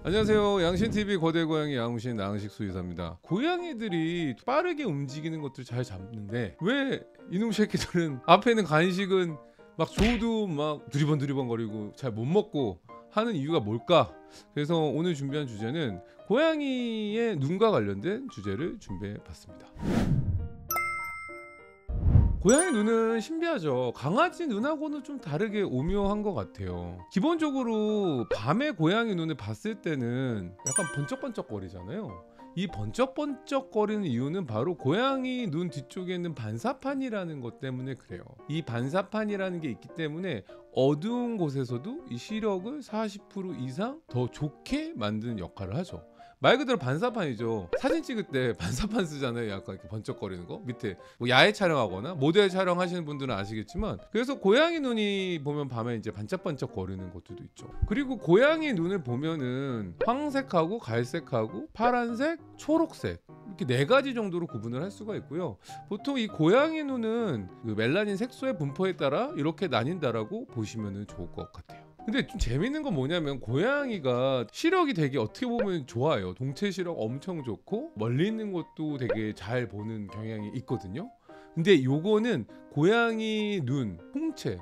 안녕하세요. 양신TV 거대고양이 양신 나흥식 수의사입니다. 고양이들이 빠르게 움직이는 것들 잘 잡는데 왜 이놈 새끼들은 앞에 있는 간식은 막 줘도 막 두리번 거리고 잘 못 먹고 하는 이유가 뭘까? 그래서 오늘 준비한 주제는 고양이의 눈과 관련된 주제를 준비해 봤습니다. 고양이 눈은 신비하죠. 강아지 눈하고는 좀 다르게 오묘한 것 같아요. 기본적으로 밤에 고양이 눈을 봤을 때는 약간 번쩍번쩍거리잖아요. 이 번쩍번쩍거리는 이유는 바로 고양이 눈 뒤쪽에 있는 반사판이라는 것 때문에 그래요. 이 반사판이라는 게 있기 때문에 어두운 곳에서도 이 시력을 40% 이상 더 좋게 만드는 역할을 하죠. 말 그대로 반사판이죠. 사진 찍을 때 반사판 쓰잖아요. 약간 이렇게 번쩍거리는 거 밑에 뭐 야외 촬영하거나 모델 촬영하시는 분들은 아시겠지만, 그래서 고양이 눈이 보면 밤에 이제 반짝반짝 거리는 것들도 있죠. 그리고 고양이 눈을 보면은 황색하고 갈색하고 파란색, 초록색 이렇게 네 가지 정도로 구분을 할 수가 있고요. 보통 이 고양이 눈은 그 멜라닌 색소의 분포에 따라 이렇게 나뉜다라고 보시면 좋을 것 같아요. 근데 좀 재밌는 건 뭐냐면 고양이가 시력이 되게 어떻게 보면 좋아요. 동체 시력 엄청 좋고 멀리 있는 것도 되게 잘 보는 경향이 있거든요. 근데 요거는 고양이 눈,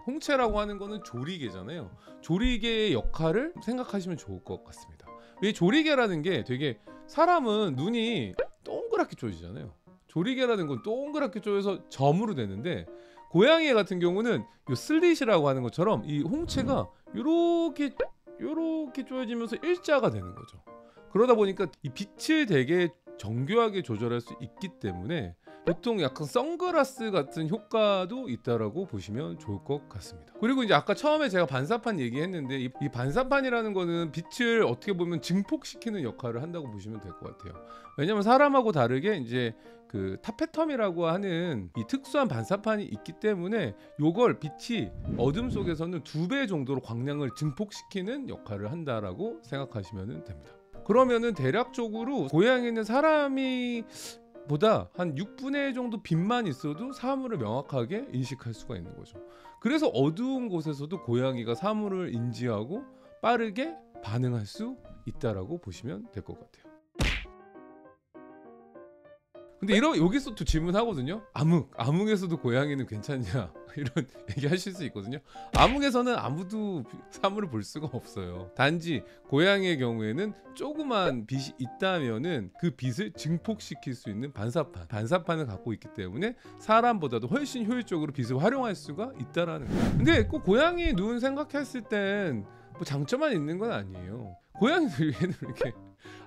홍채라고 하는 거는 조리개잖아요. 조리개의 역할을 생각하시면 좋을 것 같습니다. 이 조리개라는 게 되게, 사람은 눈이 동그랗게 쪼이잖아요. 조리개라는 건 동그랗게 쪼여서 점으로 되는데, 고양이 같은 경우는 요 슬릿이라고 하는 것처럼 이 홍채가 요렇게 쪼여지면서 일자가 되는 거죠. 그러다 보니까 이 빛을 되게 정교하게 조절할 수 있기 때문에 보통 약간 선글라스 같은 효과도 있다라고 보시면 좋을 것 같습니다. 그리고 이제 아까 처음에 제가 반사판 얘기했는데 이 반사판이라는 거는 빛을 어떻게 보면 증폭시키는 역할을 한다고 보시면 될 것 같아요. 왜냐면 사람하고 다르게 이제 그 타페텀이라고 하는 이 특수한 반사판이 있기 때문에 요걸 빛이 어둠 속에서는 2배 정도로 광량을 증폭시키는 역할을 한다라고 생각하시면 됩니다. 그러면은 대략적으로 고양이는 사람이 보다 한 6분의 1 정도 빛만 있어도 사물을 명확하게 인식할 수가 있는 거죠. 그래서 어두운 곳에서도 고양이가 사물을 인지하고 빠르게 반응할 수 있다라고 보시면 될 것 같아요. 근데 여기서 또 질문하거든요. 암흑에서도 고양이는 괜찮냐 이런 얘기 하실 수 있거든요. 암흑에서는 아무도 사물을 볼 수가 없어요. 단지 고양이의 경우에는 조그만 빛이 있다면은 그 빛을 증폭시킬 수 있는 반사판을 갖고 있기 때문에 사람보다도 훨씬 효율적으로 빛을 활용할 수가 있다라는 거예요. 근데 꼭 고양이 눈 생각했을 땐 뭐 장점만 있는 건 아니에요. 고양이들 얘는 이렇게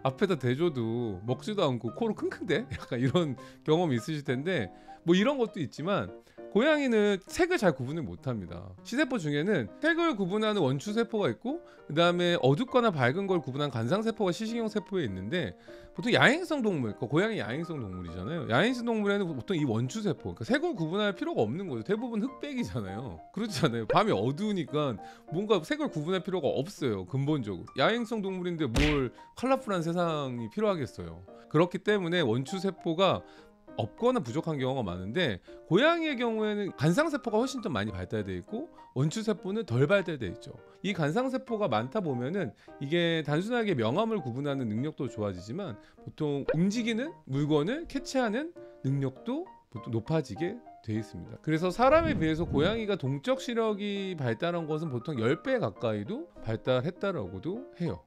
앞에다 대줘도 먹지도 않고 코로 킁킁대? 약간 이런 경험이 있으실 텐데, 뭐 이런 것도 있지만 고양이는 색을 잘 구분을 못합니다. 시세포 중에는 색을 구분하는 원추세포가 있고, 그 다음에 어둡거나 밝은 걸 구분하는 간상세포가 시신경 세포에 있는데, 보통 야행성 동물, 그러니까 고양이 야행성 동물이잖아요. 야행성 동물에는 보통 이 원추세포, 그러니까 색을 구분할 필요가 없는 거죠. 대부분 흑백이잖아요. 그렇지 않아요? 밤이 어두우니까 뭔가 색을 구분할 필요가 없어요. 근본적으로 야행성 동물인데 뭘 컬러풀한 세상이 필요하겠어요. 그렇기 때문에 원추세포가 없거나 부족한 경우가 많은데, 고양이의 경우에는 간상세포가 훨씬 더 많이 발달되어 있고 원추세포는 덜 발달되어 있죠. 이 간상세포가 많다 보면은 이게 단순하게 명암을 구분하는 능력도 좋아지지만 보통 움직이는 물건을 캐치하는 능력도 보통 높아지게 되어 있습니다. 그래서 사람에 비해서 고양이가 동적 시력이 발달한 것은 보통 10배 가까이도 발달했다라고도 해요.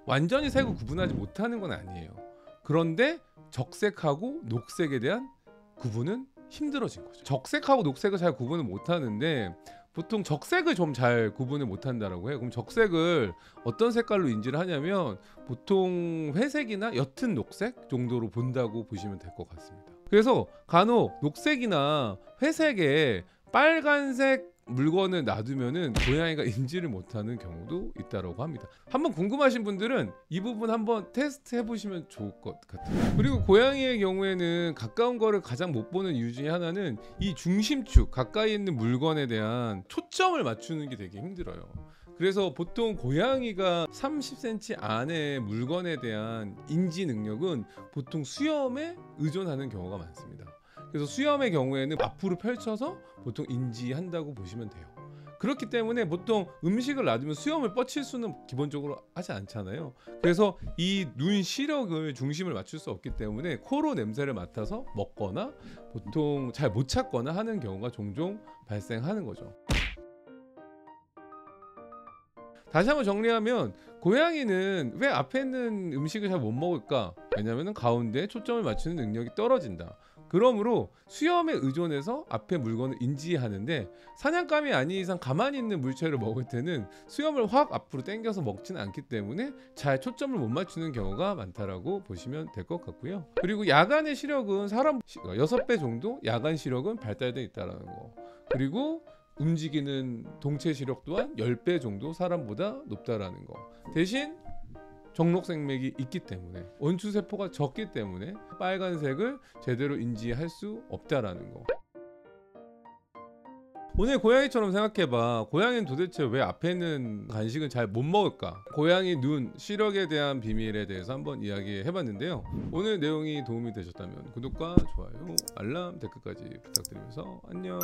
완전히 색을 구분하지 못하는 건 아니에요. 그런데 적색하고 녹색에 대한 구분은 힘들어진 거죠. 적색하고 녹색을 잘 구분을 못하는데 보통 적색을 좀 잘 구분을 못한다라고 해요. 그럼 적색을 어떤 색깔로 인지를 하냐면 보통 회색이나 옅은 녹색 정도로 본다고 보시면 될 것 같습니다. 그래서 간혹 녹색이나 회색에 빨간색 물건을 놔두면은 고양이가 인지를 못하는 경우도 있다라고 합니다. 한번 궁금하신 분들은 이 부분 한번 테스트 해보시면 좋을 것 같아요. 그리고 고양이의 경우에는 가까운 거를 가장 못 보는 이유 중에 하나는 이 중심축, 가까이 있는 물건에 대한 초점을 맞추는 게 되게 힘들어요. 그래서 보통 고양이가 30cm 안에 물건에 대한 인지 능력은 보통 수염에 의존하는 경우가 많습니다. 그래서 수염의 경우에는 앞으로 펼쳐서 보통 인지한다고 보시면 돼요. 그렇기 때문에 보통 음식을 놔두면 수염을 뻗칠 수는 기본적으로 하지 않잖아요. 그래서 이 눈 시력을 중심을 맞출 수 없기 때문에 코로 냄새를 맡아서 먹거나 보통 잘 못 찾거나 하는 경우가 종종 발생하는 거죠. 다시 한번 정리하면 고양이는 왜 앞에 있는 음식을 잘 못 먹을까? 왜냐하면 가운데 초점을 맞추는 능력이 떨어진다. 그러므로 수염에 의존해서 앞에 물건을 인지하는데 사냥감이 아닌 이상 가만히 있는 물체를 먹을 때는 수염을 확 앞으로 당겨서 먹지는 않기 때문에 잘 초점을 못 맞추는 경우가 많다라고 보시면 될 것 같고요. 그리고 야간의 시력은 사람 6배 정도 야간 시력은 발달돼 있다라는 거. 그리고 움직이는 동체 시력 또한 10배 정도 사람보다 높다라는 거. 대신 정록생맥이 있기 때문에 원추세포가 적기 때문에 빨간색을 제대로 인지할 수 없다라는 거. 오늘 고양이처럼 생각해봐. 고양이는 도대체 왜 앞에 있는 간식은 잘 못 먹을까? 고양이 눈 시력에 대한 비밀에 대해서 한번 이야기해봤는데요. 오늘 내용이 도움이 되셨다면 구독과 좋아요, 알람, 댓글까지 부탁드리면서 안녕.